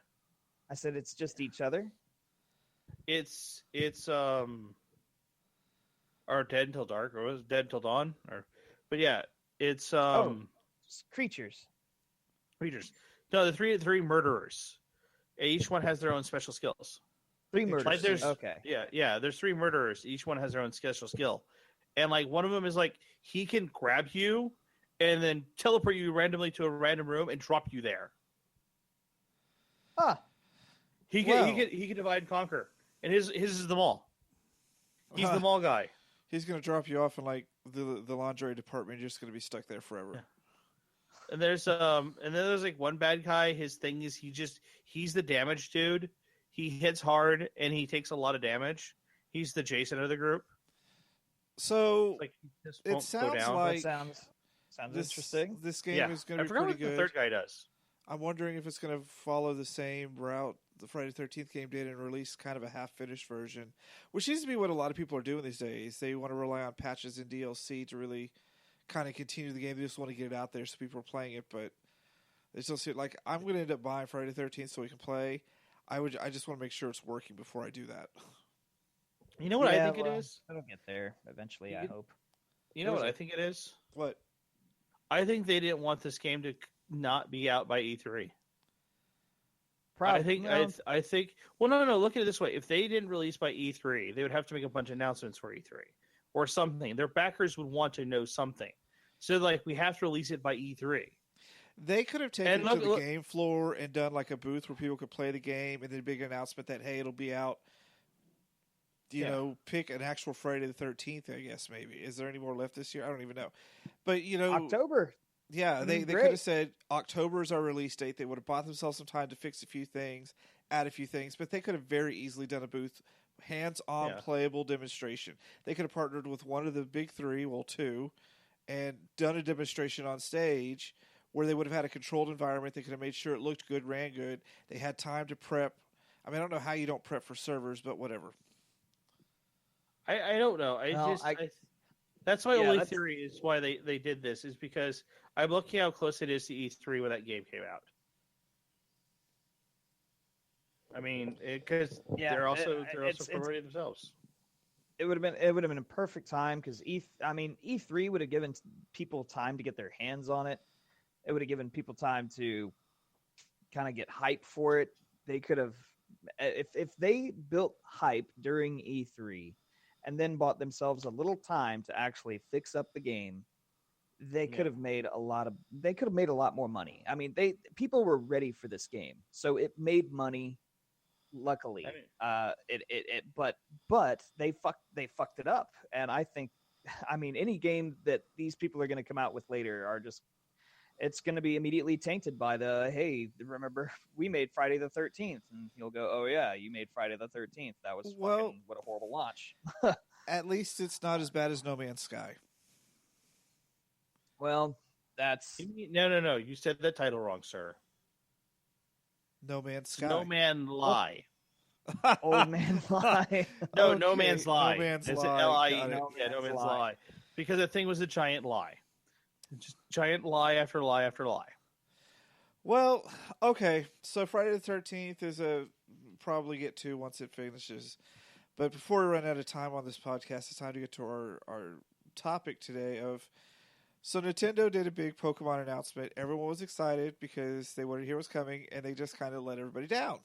I said it's just each other. It's or Dead Until Dark, or was it Dead Until Dawn, but yeah, it's creatures. No, the three murderers. Each one has their own special skills. 3 murderers. Like okay. Yeah. There's 3 murderers. Each one has their own special skill, and like one of them is like he can grab you and then teleport you randomly to a random room and drop you there. Huh. He can divide and conquer, and his is the mall. He's the mall guy. He's going to drop you off in like the lingerie department. You're just going to be stuck there forever. Yeah. And then there's like one bad guy. His thing is he's the damage dude. He hits hard and he takes a lot of damage. He's the Jason of the group. So Like he just it won't go sounds down. like Sounds interesting. This game is going to I be forgot pretty what good. the third guy does. I'm wondering if it's going to follow the same route the Friday the 13th game did and release kind of a half-finished version, which seems to be what a lot of people are doing these days. They want to rely on patches and DLC to really kind of continue the game. They just want to get it out there so people are playing it, but they still see it. Like, I'm going to end up buying Friday the 13th so we can play. I just want to make sure it's working before I do that. You know what I think it is? It'll get there eventually, I hope. You know what I think it is? What? I think they didn't want this game to not be out by E3. Probably. I think. Well, no. Look at it this way: if they didn't release by E3, they would have to make a bunch of announcements for E3 or something. Their backers would want to know something. So, like, we have to release it by E3. They could have taken it to the game floor and done like a booth where people could play the game, and then a big announcement that hey, it'll be out. You know, pick an actual Friday the 13th. I guess maybe. Is there any more left this year? I don't even know. But October. Yeah, they could have said October is our release date. They would have bought themselves some time to fix a few things, add a few things, but they could have very easily done a booth, hands-on playable demonstration. They could have partnered with one of the big three, well, two, and done a demonstration on stage where they would have had a controlled environment. They could have made sure it looked good, ran good. They had time to prep. I mean, I don't know how you don't prep for servers, but whatever. I don't know. That's my only theory is why they did this is because I'm looking how close it is to E3 when that game came out. I mean, because they're also promoting themselves. It would have been a perfect time because E3 would have given people time to get their hands on it. It would have given people time to kind of get hype for it. They could have, if they built hype during E3 and then bought themselves a little time to actually fix up the game, they could have made a lot more money. I mean, people were ready for this game, so it made money. Luckily, but they fucked it up, and I think, any game that these people are going to come out with later are just, it's going to be immediately tainted by hey, remember we made Friday the 13th, and you'll go, oh yeah, you made Friday the 13th. That was fucking, what a horrible launch. At least it's not as bad as No Man's Sky. Well, that's no. You said the title wrong, sir. No Man's Sky. No Man Lie. Old Man Lie. No, Okay. No Man's Lie. No Man's It's Lie. L-I-E. No Man's Lie. Because the thing was a giant lie. Just giant lie after lie after lie. Well, okay. So Friday the 13th is probably get to once it finishes. But before we run out of time on this podcast, it's time to get to our topic today of... So Nintendo did a big Pokemon announcement. Everyone was excited because they wanted to hear what's coming, and they just kind of let everybody down.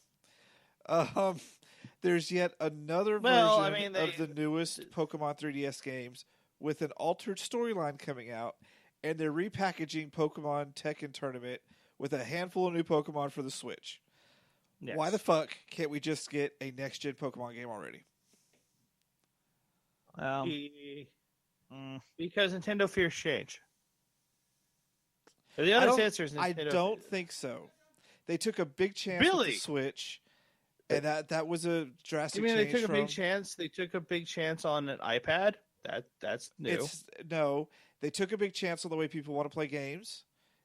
There's yet another version of the newest Pokemon 3DS games with an altered storyline coming out, and they're repackaging Pokemon Tekken Tournament with a handful of new Pokemon for the Switch. Yes. Why the fuck can't we just get a next-gen Pokemon game already? Because Nintendo fears change. The honest answer is Nintendo. I don't think so. They took a big chance with the Switch, and that was a drastic change. They took a big chance? They took a big chance on an iPad? That's new. No, they took a big chance on the way people want to play games.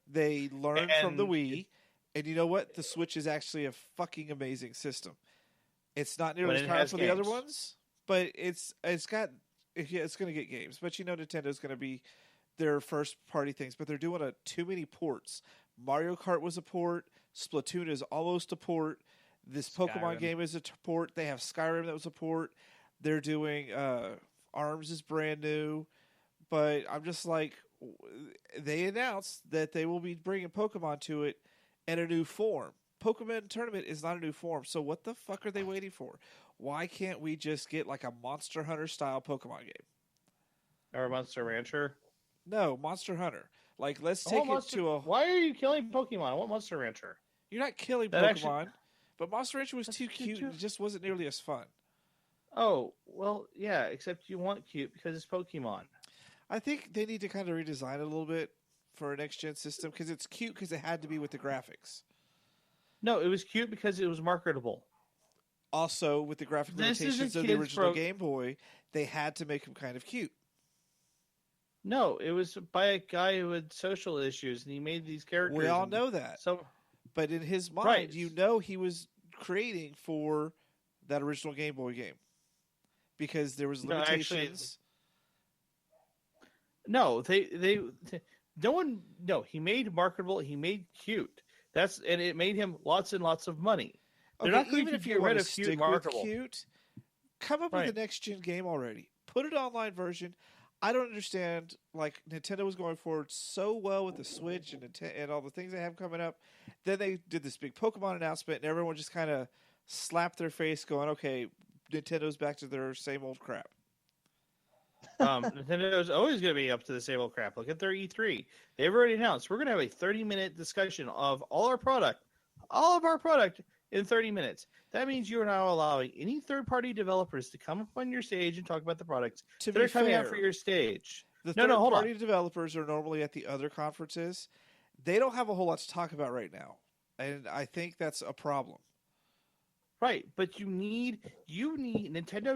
They learned from the Wii, and you know what? The Switch is actually a fucking amazing system. It's not nearly as powerful as the other ones, but it's going to get games. But Nintendo's going to be their first party things, but they're doing too many ports. Mario Kart was a port. Splatoon is almost a port. This Pokemon game is a port. They have Skyrim that was a port. They're doing ARMS is brand new, but I'm just like, they announced that they will be bringing Pokemon to it in a new form. Pokemon Tournament is not a new form, so what the fuck are they waiting for? Why can't we just get like a Monster Hunter style Pokemon game? Or a Monster Rancher? No, Monster Hunter. Like, let's take it to a... Why are you killing Pokemon? I want Monster Rancher. You're not killing Pokemon, but Monster Rancher was too cute and it just wasn't nearly as fun. Oh, well, yeah, except you want cute because it's Pokemon. I think they need to kind of redesign it a little bit for a next-gen system because it's cute because it had to be with the graphics. No, it was cute because it was marketable. Also, with the graphic This is a limitations of the kid's original Game Boy, they had to make him kind of cute. No, it was by a guy who had social issues, and he made these characters. We all know that. So, but in his mind, right. you know he was creating for that original Game Boy game. Because there was limitations. No, he made marketable, he made cute. And it made him lots and lots of money. They're not going to get rid of cute and marketable. Cute, come up with a next-gen game already. Put an online version. I don't understand, like, Nintendo was going forward so well with the Switch and all the things they have coming up. Then they did this big Pokemon announcement, and everyone just kind of slapped their face going, okay, Nintendo's back to their same old crap. Nintendo's always going to be up to the same old crap. Look at their E3. They've already announced we're going to have a 30-minute discussion of all of our product in 30 minutes. That means you are now allowing any third-party developers to come up on your stage and talk about the products that are coming out for your stage. The third-party developers are normally at the other conferences. They don't have a whole lot to talk about right now, and I think that's a problem. Right, but Nintendo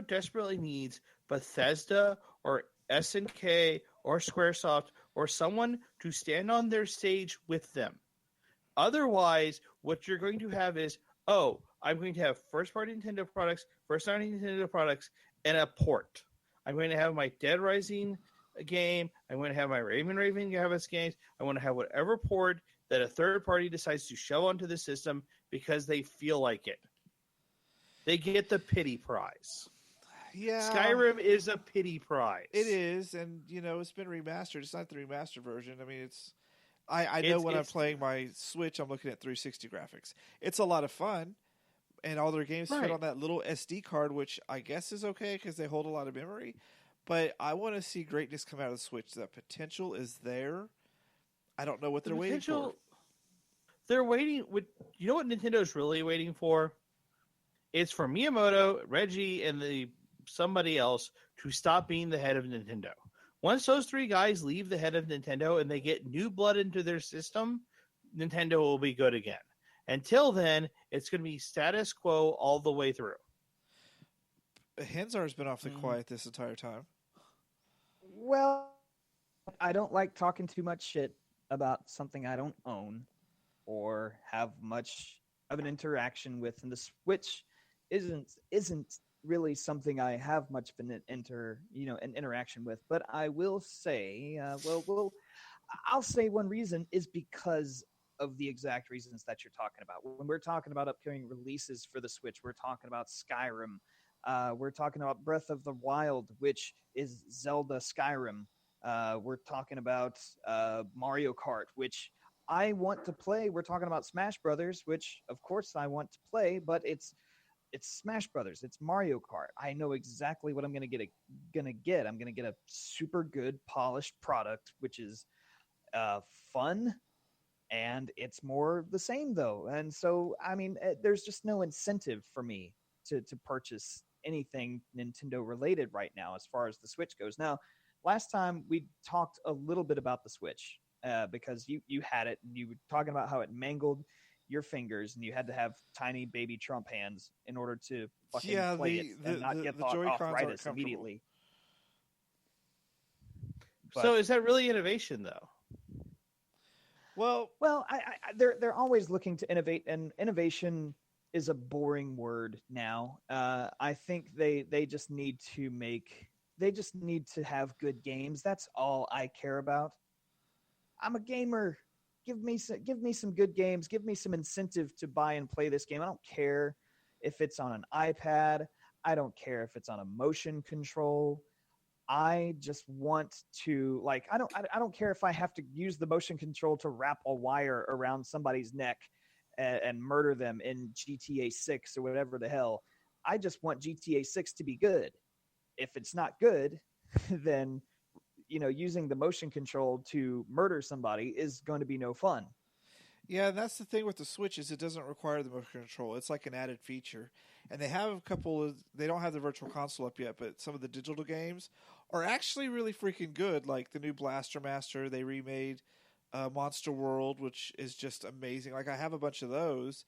desperately needs Bethesda or SNK or Squaresoft or someone to stand on their stage with them. Otherwise, what you're going to have is, I'm going to have first-party Nintendo products, first-party Nintendo products, and a port. I'm going to have my Dead Rising game. I'm going to have my Raven Gavas games. I want to have whatever port that a third party decides to shove onto the system because they feel like it. They get the pity prize. Yeah, Skyrim is a pity prize. It is, and it's been remastered. It's not the remastered version. I mean, I know when I'm playing my Switch, I'm looking at 360 graphics. It's a lot of fun, and all their games fit on that little SD card, which I guess is okay because they hold a lot of memory. But I want to see greatness come out of the Switch. That potential is there. I don't know what they're waiting for. They're waiting. You know what Nintendo's really waiting for? It's for Miyamoto, Reggie, and somebody else to stop being the head of Nintendo. Once those three guys leave the head of Nintendo and they get new blood into their system, Nintendo will be good again. Until then, it's going to be status quo all the way through. Henzar's been awfully quiet this entire time. Well, I don't like talking too much shit about something I don't own or have much of an interaction with, and the Switch isn't really something I have much of an interaction with. But I will say, I'll say one reason is because of the exact reasons that you're talking about. When we're talking about upcoming releases for the Switch, we're talking about Skyrim. We're talking about Breath of the Wild, which is Zelda Skyrim. We're talking about Mario Kart, which I want to play. We're talking about Smash Brothers, which of course I want to play, but it's Smash Brothers. It's Mario Kart. I know exactly what I'm gonna get. I'm gonna get a super good polished product, which is fun, and it's more the same though. And so, I mean, there's just no incentive for me to purchase anything Nintendo related right now as far as the Switch goes. Now, last time we talked a little bit about the Switch because you had it and you were talking about how it mangled your fingers and you had to have tiny baby Trump hands in order to fucking play it and not get the arthritis immediately. But, so is that really innovation though? Well, they're always looking to innovate, and innovation is a boring word now. I think they just need to have good games. That's all I care about. I'm a gamer. Give me some good games. Give me some incentive to buy and play this game. I don't care if it's on an iPad. I don't care if it's on a motion control. I just want to I don't care if I have to use the motion control to wrap a wire around somebody's neck and murder them in GTA 6 or whatever the hell. I just want GTA 6 to be good. If it's not good, then using the motion control to murder somebody is going to be no fun. Yeah, and that's the thing with the Switch is it doesn't require the motion control. It's like an added feature. And they have they don't have the Virtual Console up yet, but some of the digital games are actually really freaking good. Like the new Blaster Master, they remade Monster World, which is just amazing. Like I have a bunch of those.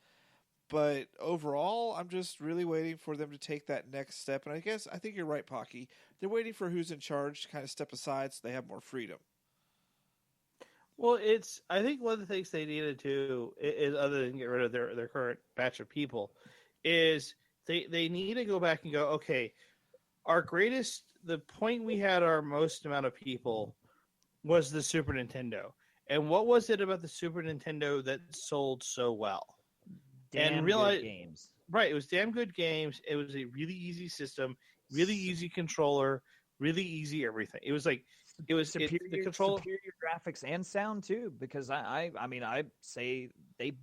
But overall, I'm just really waiting for them to take that next step. And I think you're right, Pocky. They're waiting for who's in charge to kind of step aside so they have more freedom. Well, I think one of the things they need to do is, other than get rid of their current batch of people, is they need to go back and go, okay, the point we had our most amount of people was the Super Nintendo. And what was it about the Super Nintendo that sold so well? Damn good games. Right, it was damn good games. It was a really easy system, really easy controller, really easy everything. It was like superior graphics and sound too. Because I say they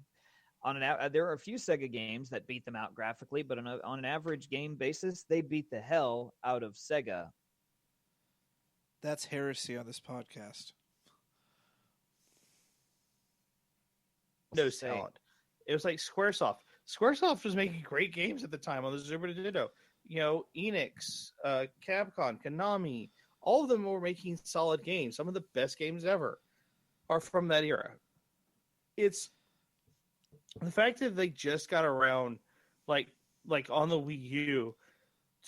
there are a few Sega games that beat them out graphically, but on an average game basis, they beat the hell out of Sega. That's heresy on this podcast. No salad. It was like Squaresoft. Squaresoft was making great games at the time on the Super Nintendo. Enix, Capcom, Konami, all of them were making solid games. Some of the best games ever are from that era. It's the fact that they just got around, like on the Wii U,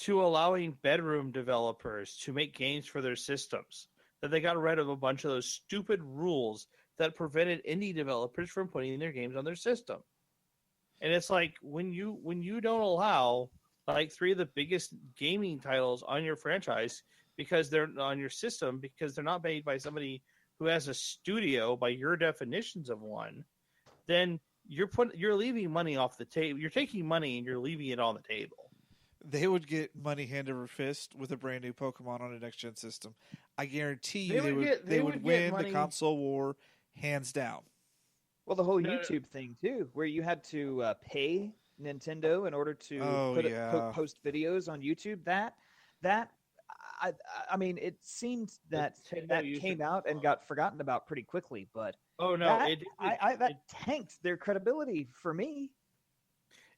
to allowing bedroom developers to make games for their systems. That they got rid of a bunch of those stupid rules that prevented indie developers from putting their games on their system. And it's like when you don't allow like 3 of the biggest gaming titles on your franchise because they're on your system because they're not made by somebody who has a studio by your definitions of one, then you're leaving money off the table. You're taking money and you're leaving it on the table. They would get money hand over fist with a brand new Pokemon on a next gen system. I guarantee you they would win the console war hands down. Well, the whole YouTube thing too, where you had to pay Nintendo in order to post videos on YouTube. I mean, it seemed that came out and got forgotten about pretty quickly. But that tanked their credibility for me.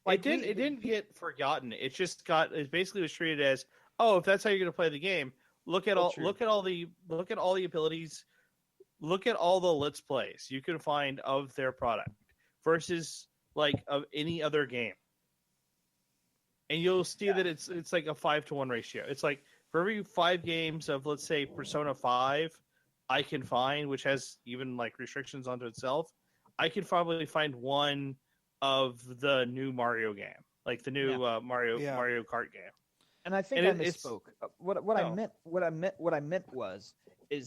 Like it didn't get forgotten. It just it basically was treated as, oh, if that's how you're going to play the game, look at all the abilities. Look at all the Let's Plays you can find of their product versus like of any other game. And you'll see that it's like a 5-to-1 ratio. It's like for every 5 games of, let's say, Persona 5 I can find, which has even like restrictions onto itself, I can probably find one of the new Mario game, like the new Mario Kart game. And I think I misspoke. What I meant was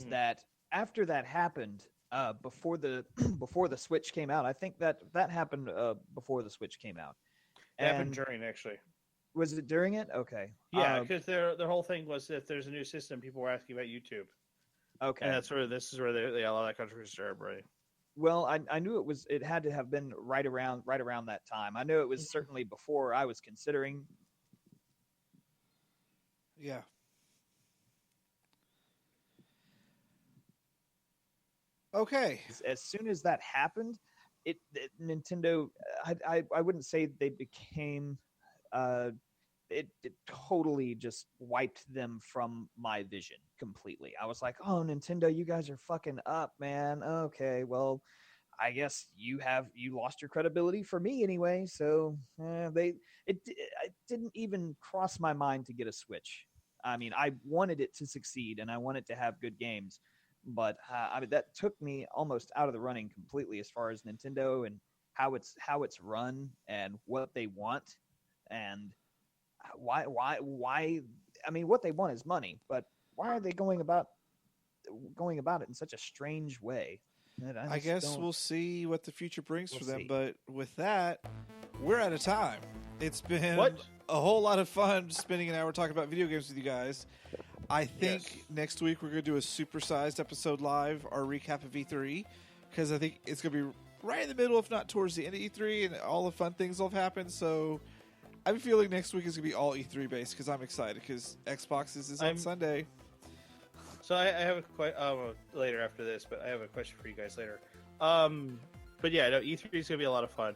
that after that happened, before the Switch came out, I think that happened before the Switch came out. It happened during, actually. Was it during it? Okay. Yeah, because their whole thing was that if there's a new system, people were asking about YouTube. Okay. And this is where they allow that controversy to start, right? Well, I knew it had to have been right around that time. I knew it was certainly before I was considering. Yeah. Okay. As soon as that happened, Nintendo, I wouldn't say they became, it totally just wiped them from my vision completely. I was like, oh, Nintendo, you guys are fucking up, man. Okay, well, I guess you lost your credibility for me anyway. So it didn't even cross my mind to get a Switch. I mean, I wanted it to succeed and I wanted to have good games. But that took me almost out of the running completely as far as Nintendo and how it's run and what they want and why. I mean, what they want is money, but why are they going about it in such a strange way? I guess we'll see what the future brings for them. But with that, we're out of time. It's been a whole lot of fun spending an hour talking about video games with you guys. I think next week we're going to do a supersized episode live, our recap of E3, because I think it's going to be right in the middle, if not towards the end of E3, and all the fun things will have happened. So I have a feeling next week is going to be all E3 based, because I'm excited, because Xbox is on Sunday. So I have a question later after this, but I have a question for you guys later. But yeah, no, E3 is going to be a lot of fun.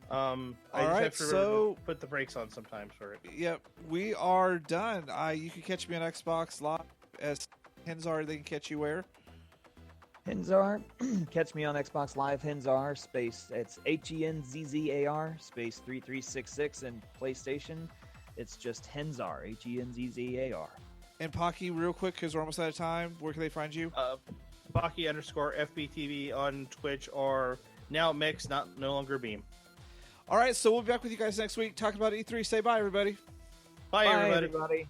I just have to remember to put the brakes on sometimes for it. Yep, we are done. You can catch me on Xbox Live as Henzar. They can catch you where? Henzar. Catch me on Xbox Live, Henzar, space, it's HENZZAR, space 3366, and PlayStation, it's just Henzar, HENZZAR. And Pocky, real quick, because we're almost out of time, where can they find you? Pocky_FBTV on Twitch, or now Mix, no longer Beam. All right, so we'll be back with you guys next week talking about E3. Say bye, everybody. Bye, everybody. Everybody.